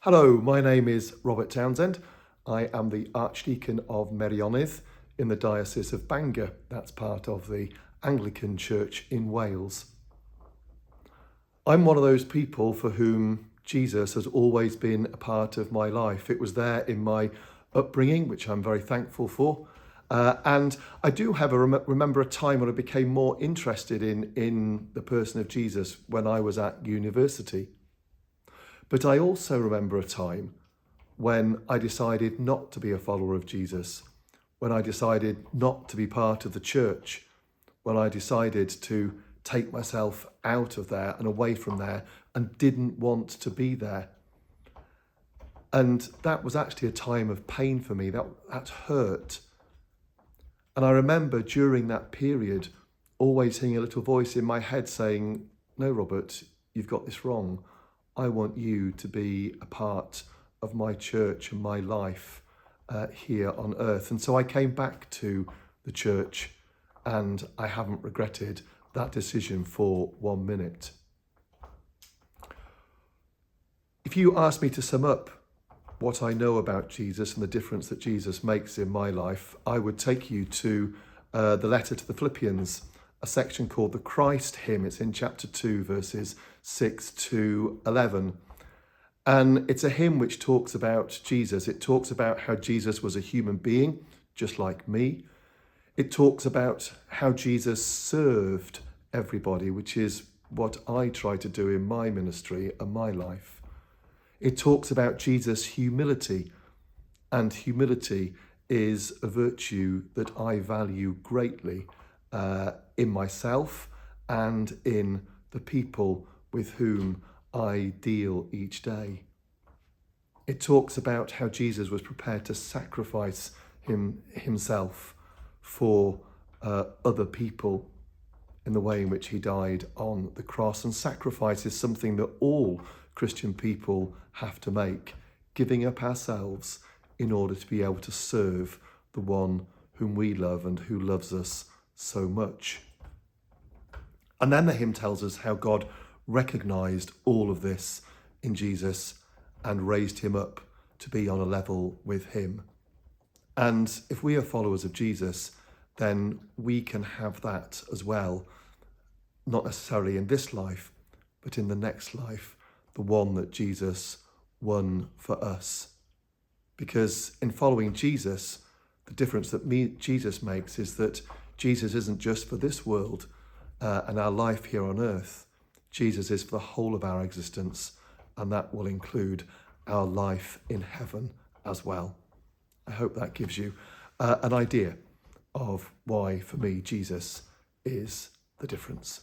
Hello, my name is Robert Townsend. I am the Archdeacon of Meirionydd in the Diocese of Bangor. That's part of the Anglican Church in Wales. I'm one of those people for whom Jesus has always been a part of my life. It was there in my upbringing, which I'm very thankful for. And I do have remember a time when I became more interested in the person of Jesus when I was at university. But I also remember a time when I decided not to be a follower of Jesus, when I decided not to be part of the church, when I decided to take myself out of there and away from there and didn't want to be there. And that was actually a time of pain for me. That hurt. And I remember during that period always hearing a little voice in my head saying, "No, Robert, you've got this wrong. I want you to be a part of my church and my life here on earth." And so I came back to the church, and I haven't regretted that decision for 1 minute. If you ask me to sum up what I know about Jesus and the difference that Jesus makes in my life, I would take you to the letter to the Philippians, a section called the Christ Hymn. It's in chapter 2, verses 6 to 11. And it's a hymn which talks about Jesus. It talks about how Jesus was a human being, just like me. It talks about how Jesus served everybody, which is what I try to do in my ministry and my life. It talks about Jesus' humility, and humility is a virtue that I value greatly in myself and in the people with whom I deal each day. It talks about how Jesus was prepared to sacrifice himself for other people in the way in which he died on the cross. And sacrifice is something that all Christian people have to make, giving up ourselves in order to be able to serve the one whom we love and who loves us so much. And then the hymn tells us how God recognized all of this in Jesus and raised him up to be on a level with him. And if we are followers of Jesus, then we can have that as well, not necessarily in this life, but in the next life, the one that Jesus won for us. Because in following Jesus, the difference that Jesus makes is that Jesus isn't just for this world and our life here on earth. Jesus is for the whole of our existence, and that will include our life in heaven as well. I hope that gives you an idea of why, for me, Jesus is the difference.